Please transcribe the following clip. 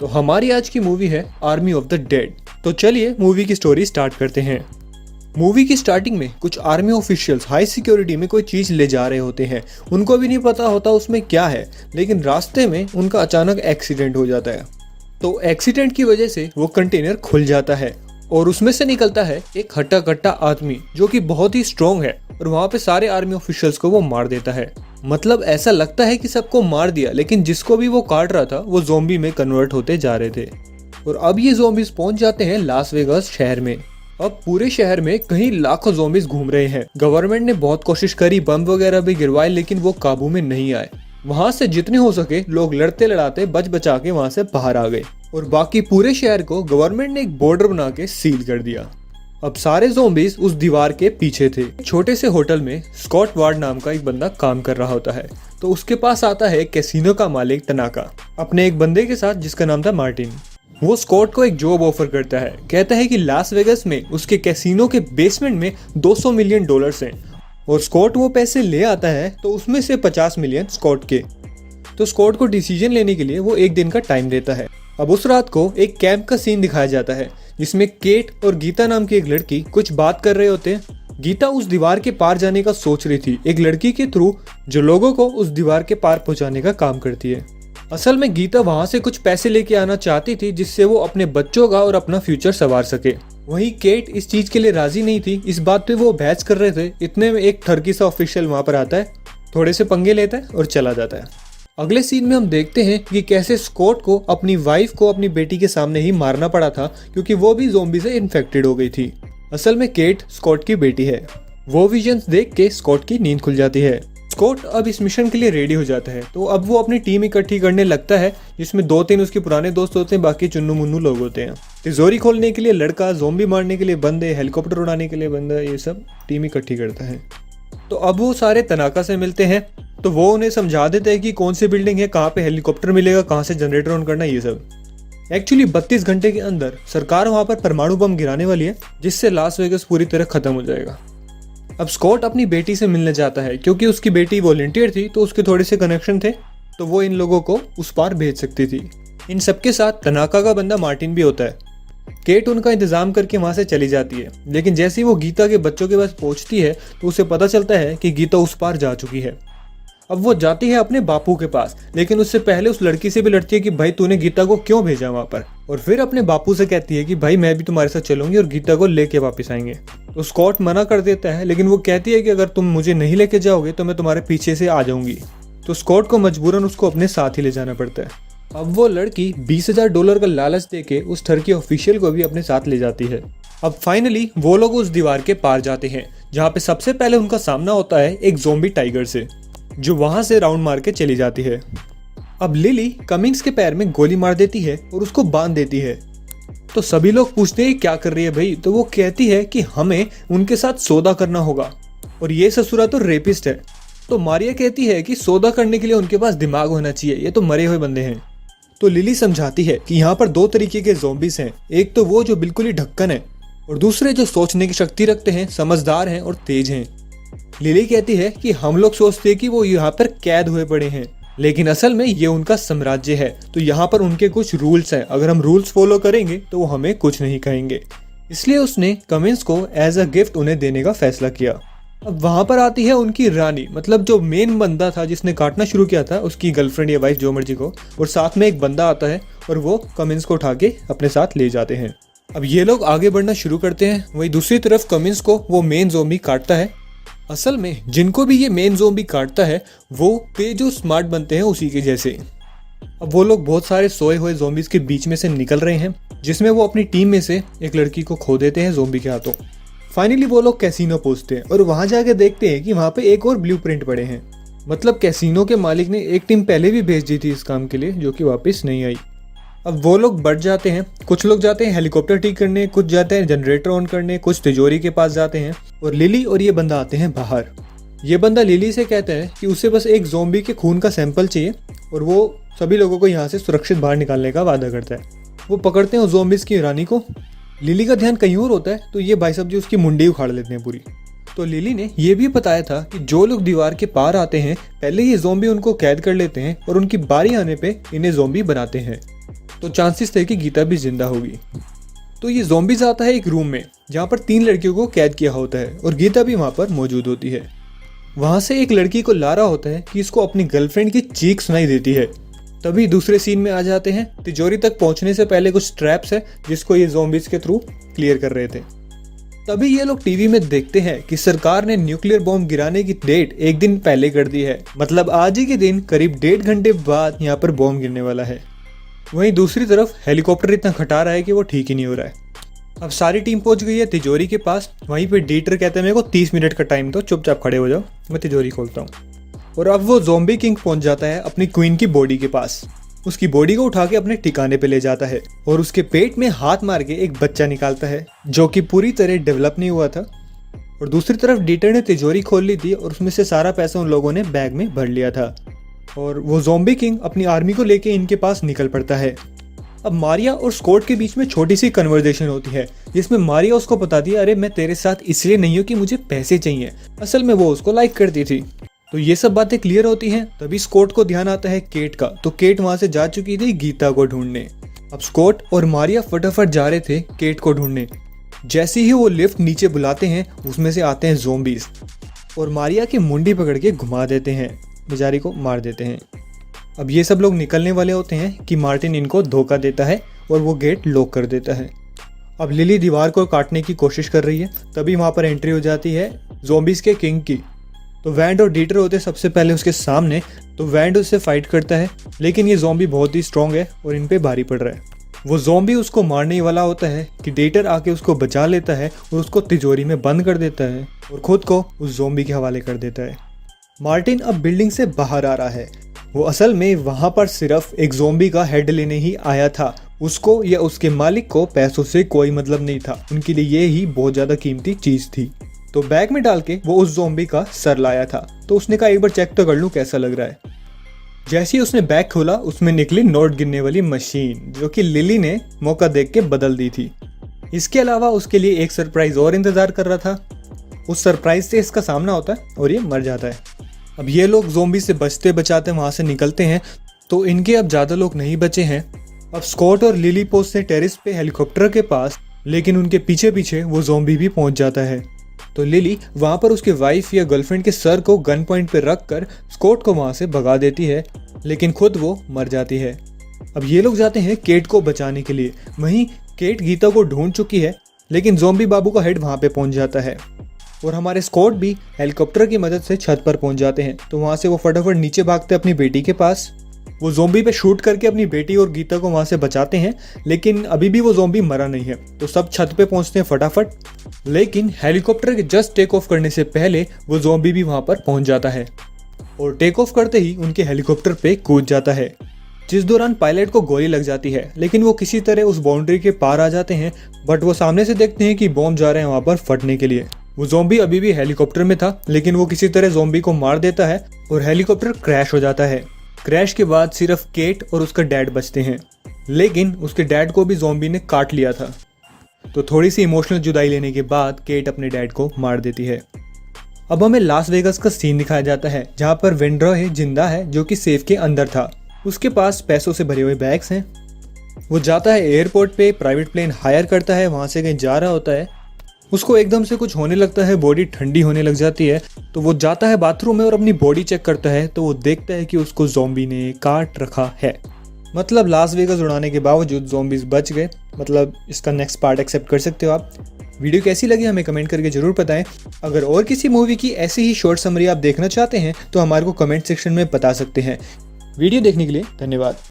तो हमारी आज की मूवी है आर्मी ऑफ द डेड। तो चलिए मूवी की स्टोरी स्टार्ट करते हैं। मूवी की स्टार्टिंग में कुछ आर्मी ऑफिशियल्स हाई सिक्योरिटी में कोई चीज़ ले जा रहे होते हैं। उनको भी नहीं पता होता उसमें क्या है, लेकिन रास्ते में उनका अचानक एक्सीडेंट हो जाता है। तो एक्सीडेंट की वजह से वो कंटेनर खुल जाता है और उसमें से निकलता है एक हट्टा कट्टा आदमी जो कि बहुत ही स्ट्रॉन्ग है और वहाँ पे सारे आर्मी ऑफिशियल्स को वो मार देता है। मतलब ऐसा लगता है कि सबको मार दिया, लेकिन जिसको भी वो काट रहा था वो ज़ॉम्बी में कन्वर्ट होते जा रहे थे। और अब ये ज़ॉम्बीज पहुंच जाते हैं लास वेगास शहर में। अब पूरे शहर में कहीं लाखों ज़ॉम्बीज घूम रहे हैं। गवर्नमेंट ने बहुत कोशिश करी, बम वगैरह भी गिरवाए, लेकिन वो काबू में नहीं आए। वहां से जितने हो सके लोग लड़ते लड़ाते बच बचा के वहां से बाहर आ गए और बाकी पूरे शहर को गवर्नमेंट ने एक बॉर्डर बना के सील कर दिया। अब सारे ज़ॉम्बीज उस दीवार के पीछे थे। छोटे से होटल में स्कॉट वार्ड नाम का एक बंदा काम कर रहा होता है। तो उसके पास आता है कैसीनो का मालिक तनाका अपने एक बंदे के साथ जिसका नाम था मार्टिन। वो स्कॉट को एक जॉब ऑफर करता है। कहता है कि लास वेगास में उसके कैसीनो के बेसमेंट में $200 मिलियन हैं और स्कॉट वो पैसे ले आता है। तो उसमें से 50 मिलियन स्कॉट के। तो स्कॉट को डिसीजन लेने के लिए वो एक दिन का टाइम देता है। अब उस रात को एक कैंप का सीन दिखाया जाता है जिसमें केट और गीता नाम की एक लड़की कुछ बात कर रहे होते हैं। गीता उस दीवार के पार जाने का सोच रही थी, एक लड़की के थ्रू जो लोगों को उस दीवार के पार पहुंचाने का काम करती है। असल में गीता वहां से कुछ पैसे लेके आना चाहती थी जिससे वो अपने बच्चों का और अपना फ्यूचर संवार सके। वहीं केट इस चीज के लिए राजी नहीं थी। इस बात पे वो बहस कर रहे थे। इतने में एक ठरकी सा ऑफिशियल वहां पर आता है, थोड़े से पंगे लेता है और चला जाता है। अगले सीन में हम देखते हैं कि कैसे स्कॉट को अपनी वाइफ को अपनी बेटी के सामने ही मारना पड़ा था क्योंकि वो भी ज़ॉम्बी से इन्फेक्टेड हो गई थी। असल में केट स्कॉट की बेटी है। वो विजन्स देख के स्कॉट की नींद खुल जाती है। स्कॉट अब इस मिशन के लिए रेडी हो जाता है। तो अब वो अपनी टीम इकट्ठी करने लगता है जिसमें 2-3 उसके पुराने दोस्त होते हैं, बाकी चुन्नू मुन्नू लोग होते हैं। तिजोरी खोलने के लिए लड़का, ज़ॉम्बी मारने के लिए बंदे, हेलीकॉप्टर उड़ाने के लिए बंदा, ये सब टीम इकट्ठी करता है। तो अब वो सारे तनाका से मिलते हैं। तो वो उन्हें समझा देते हैं कि कौन सी बिल्डिंग है, कहाँ पे हेलीकॉप्टर मिलेगा, कहाँ से जनरेटर ऑन करना, ये सब। एक्चुअली 32 घंटे के अंदर सरकार वहाँ पर परमाणु बम गिराने वाली है जिससे लास वेगास पूरी तरह खत्म हो जाएगा। अब स्कॉट अपनी बेटी से मिलने जाता है क्योंकि उसकी बेटी वॉलंटियर थी तो उसके थोड़े से कनेक्शन थे, तो वो इन लोगों को उस पार भेज सकती थी। इन सबके साथ तनाका का बंदा मार्टिन भी होता है। केट उनका इंतजाम करके वहां से चली जाती है, लेकिन जैसे ही वो गीता के बच्चों के पास पहुंचती है तो उसे पता चलता है कि गीता उस पार जा चुकी है। अब वो जाती है अपने बापू के पास, लेकिन उससे पहले उस लड़की से भी लड़ती है कि भाई तूने गीता को क्यों भेजा वहां पर। और फिर अपने बापू से कहती है कि भाई मैं भी तुम्हारे साथ चलूंगी और गीता को लेके वापस आएंगे। तो स्कॉट मना कर देता है, लेकिन वो कहती है कि अगर तुम मुझे नहीं लेके जाओगे तो मैं तुम्हारे पीछे से आ जाऊंगी। तो स्कॉट को मजबूरन उसको अपने साथ ही ले जाना पड़ता है। अब वो लड़की $20,000 का लालच देके उस टर्की ऑफिशियल को भी अपने साथ ले जाती है। अब फाइनली वो लोग उस दीवार के पार जाते हैं जहाँ पे सबसे पहले उनका सामना होता है एक ज़ॉम्बी टाइगर से, जो वहां से राउंड मार के चली जाती है। अब लिली कमिंग्स के पैर में गोली मार देती है और उसको बांध देती है। तो सभी लोग पूछते हैं क्या कर रही है भाई। तो वो कहती है कि हमें उनके साथ सौदा करना होगा और ये ससुरा तो रेपिस्ट है। तो मारिया कहती है कि सौदा करने के लिए उनके पास दिमाग होना चाहिए, ये तो मरे हुए बंदे हैं। तो लिली समझाती है कि यहाँ पर 2 तरीके के ज़ॉम्बीज हैं, एक तो वो जो बिल्कुल ही ढक्कन है और दूसरे जो सोचने की शक्ति रखते हैं, समझदार हैं और तेज हैं। लिली कहती है कि हम लोग सोचते हैं कि वो यहाँ पर कैद हुए पड़े हैं, लेकिन असल में ये उनका साम्राज्य है। तो यहाँ पर उनके कुछ रूल्स हैं, अगर हम रूल्स फॉलो करेंगे तो वो हमें कुछ नहीं कहेंगे। इसलिए उसने कमिंस को एज अ गिफ्ट उन्हें देने का फैसला किया। अब वहां पर आती है उनकी रानी, मतलब जो मेन बंदा था जिसने काटना शुरू किया था, उसकी गर्लफ्रेंड या वाइफ जो मर्जी को, और साथ में एक बंदा आता है और वो कमिंस को उठा के अपने साथ ले जाते हैं। अब ये लोग आगे बढ़ना शुरू करते हैं। वही दूसरी तरफ कमिंस को वो मेन ज़ॉम्बी काटता है। असल में जिनको भी ये मेन ज़ॉम्बी काटता है वो तेज और स्मार्ट बनते हैं उसी के जैसे। अब वो लोग बहुत सारे सोए हुए ज़ॉम्बीज के बीच में से निकल रहे हैं, जिसमें वो अपनी टीम में से एक लड़की को खो देते हैं ज़ॉम्बी के हाथों। फाइनली वो लोग कैसीनो पहुंचते हैं और वहां जाके देखते हैं कि वहां पे एक और ब्लूप्रिंट पड़े हैं। मतलब कैसीनो के मालिक ने एक टीम पहले भी भेज दी थी इस काम के लिए, जो कि वापस नहीं आई। अब वो लोग बढ़ जाते हैं। कुछ लोग जाते हैं हेलीकॉप्टर ठीक करने, कुछ जाते हैं जनरेटर ऑन करने, कुछ तिजोरी के पास जाते हैं और लिली और ये बंदा आते हैं बाहर। ये बंदा लिली से कहता है कि उसे बस एक ज़ॉम्बी के खून का सैंपल चाहिए और वो सभी लोगों को यहाँ से सुरक्षित बाहर निकालने का वादा करता है। वो पकड़ते हैं उस ज़ॉम्बीज़ की रानी को। लिली का ध्यान कहीं और होता है तो ये भाई साहब जी उसकी मुंडी उखाड़ लेते हैं पूरी। तो लिली ने यह भी बताया था कि जो लोग दीवार के पार आते हैं पहले ये ज़ॉम्बी उनको कैद कर लेते हैं और उनकी बारी आने पे इन्हें ज़ॉम्बी बनाते हैं। तो चांसेस थे कि गीता भी जिंदा होगी। तो ये ज़ॉम्बीज आता है एक रूम में जहाँ पर 3 लड़कियों को कैद किया होता है और गीता भी वहाँ पर मौजूद होती है। वहाँ से एक लड़की को ला रहा होता है कि इसको अपनी गर्लफ्रेंड की चीख सुनाई देती है। तभी दूसरे सीन में आ जाते हैं। तिजोरी तक पहुँचने से पहले कुछ ट्रैप्स है जिसको ये ज़ॉम्बीज के थ्रू क्लियर कर रहे थे। तभी ये लोग टीवी में देखते हैं कि सरकार ने न्यूक्लियर बॉम्ब गिराने की डेट एक दिन पहले कर दी है। मतलब आज ही के दिन करीब 1.5 घंटे बाद यहाँ पर बॉम्ब गिरने वाला है। वहीं दूसरी तरफ हेलीकॉप्टर इतना खटा रहा है कि वो ठीक ही नहीं हो रहा है। अब सारी टीम पहुंच गई है तिजोरी के पास। वहीं पे डीटर कहते हैं मेरे को 30 मिनट का टाइम दो, चुपचाप खड़े हो जाओ, मैं तिजोरी खोलता हूँ। और अब वो ज़ॉम्बी किंग पहुंच जाता है अपनी क्वीन की बॉडी के पास। उसकी बॉडी को उठा के अपने ठिकाने पे ले जाता है और उसके पेट में हाथ मार के एक बच्चा निकालता है जो कि पूरी तरह डेवलप नहीं हुआ था। और दूसरी तरफ डीटर ने तिजोरी खोल ली थी और उसमें से सारा पैसा उन लोगों ने बैग में भर लिया था। और वो ज़ॉम्बी किंग अपनी आर्मी को लेके इनके पास निकल पड़ता है। अब मारिया और स्कॉट के बीच में छोटी सी कन्वर्सेशन होती है जिसमें मारिया उसको बताती है अरे मैं तेरे साथ इसलिए नहीं हूँ कि मुझे पैसे चाहिए, असल में वो उसको लाइक करती थी। तो ये सब बातें क्लियर होती हैं। तभी स्कॉट को ध्यान आता है केट का, तो केट वहां से जा चुकी थी गीता को ढूंढने। अब स्कॉट और मारिया फटाफट जा रहे थे केट को ढूंढने। जैसे ही वो लिफ्ट नीचे बुलाते हैं उसमें से आते हैं ज़ॉम्बीज और मारिया की मुंडी पकड़ के घुमा देते हैं, बेचारी को मार देते हैं। अब ये सब लोग निकलने वाले होते हैं कि मार्टिन इनको धोखा देता है और वो गेट लॉक कर देता है। अब लिली दीवार को काटने की कोशिश कर रही है। तभी वहाँ पर एंट्री हो जाती है ज़ॉम्बीज के किंग की। तो वैंड और डीटर होते सबसे पहले उसके सामने। तो वैंड उससे फाइट करता है लेकिन ये ज़ॉम्बी बहुत ही स्ट्रॉन्ग है और इन पे भारी पड़ रहा है। वो ज़ॉम्बी उसको मारने ही वाला होता है कि डीटर आके उसको बचा लेता है और उसको तिजोरी में बंद कर देता है और खुद को उस ज़ॉम्बी के हवाले कर देता है। मार्टिन अब बिल्डिंग से बाहर आ रहा है। वो असल में वहाँ पर सिर्फ एक ज़ॉम्बी का हेड लेने ही आया था। उसको या उसके मालिक को पैसों से कोई मतलब नहीं था, उनके लिए ये ही बहुत ज़्यादा कीमती चीज़ थी। तो बैग में डाल के वो उस ज़ॉम्बी का सर लाया था। तो उसने कहा एक बार चेक तो कर लूँ कैसा लग रहा है। जैसे ही उसने बैग खोला उसमें निकली नोट गिनने वाली मशीन जो कि लिली ने मौका देख के बदल दी थी। इसके अलावा उसके लिए एक सरप्राइज और इंतज़ार कर रहा था। उस सरप्राइज से इसका सामना होता है और ये मर जाता है। अब ये लोग ज़ॉम्बी से बचते बचाते वहाँ से निकलते हैं। तो इनके अब ज़्यादा लोग नहीं बचे हैं। अब स्कॉट और लिली पहुंचते टेरिस पे हेलीकॉप्टर के पास, लेकिन उनके पीछे पीछे वो ज़ॉम्बी भी पहुंच जाता है। तो लिली वहाँ पर उसके वाइफ या गर्लफ्रेंड के सर को गन पॉइंट पे रख कर स्कॉट को वहाँ से भगा देती है, लेकिन खुद वो मर जाती है। अब ये लोग जाते हैं केट को बचाने के लिए। वहीं केट गीता को ढूंढ चुकी है लेकिन ज़ॉम्बी बाबू का हेड वहाँ पे पहुँच जाता है और हमारे स्कॉट भी हेलीकॉप्टर की मदद से छत पर पहुंच जाते हैं। तो वहाँ से वो फटाफट नीचे भागते अपनी बेटी के पास। वो ज़ॉम्बी पे शूट करके अपनी बेटी और गीता को वहाँ से बचाते हैं, लेकिन अभी भी वो ज़ॉम्बी मरा नहीं है। तो सब छत पे पहुँचते हैं फटाफट, लेकिन हेलीकॉप्टर के जस्ट टेक ऑफ करने से पहले वो ज़ॉम्बी भी वहाँ पर पहुँच जाता है और टेक ऑफ करते ही उनके हेलीकॉप्टर पे कूद जाता है, जिस दौरान पायलट को गोली लग जाती है। लेकिन वो किसी तरह उस बाउंड्री के पार आ जाते हैं, बट वो सामने से देखते हैं कि बॉम्ब जा रहे हैं वहाँ पर फटने के लिए। वो ज़ॉम्बी अभी भी हेलीकॉप्टर में था, लेकिन वो किसी तरह ज़ॉम्बी को मार देता है और हेलीकॉप्टर क्रैश हो जाता है। क्रैश के बाद सिर्फ केट और उसका डैड बचते हैं, लेकिन उसके डैड को भी ज़ॉम्बी ने काट लिया था। तो थोड़ी सी इमोशनल जुदाई लेने के बाद केट अपने डैड को मार देती है। अब हमें लास वेगास का सीन दिखाया जाता है जहाँ पर वेंड्रॉय जिंदा है जो कि सेफ के अंदर था। उसके पास पैसों से भरे हुए बैग्स हैं। वो जाता है एयरपोर्ट पे, प्राइवेट प्लेन हायर करता है, वहाँ से कहीं जा रहा होता है। उसको एकदम से कुछ होने लगता है, बॉडी ठंडी होने लग जाती है। तो वो जाता है बाथरूम में और अपनी बॉडी चेक करता है। तो वो देखता है कि उसको ज़ॉम्बी ने काट रखा है। मतलब लास वेगास उड़ाने के बावजूद ज़ॉम्बीज बच गए। मतलब इसका नेक्स्ट पार्ट एक्सेप्ट कर सकते हो आप। वीडियो कैसी लगी हमें कमेंट करके जरूर बताएं। अगर और किसी मूवी की ऐसी ही शॉर्ट समरी आप देखना चाहते हैं तो हमारे को कमेंट सेक्शन में बता सकते हैं। वीडियो देखने के लिए धन्यवाद।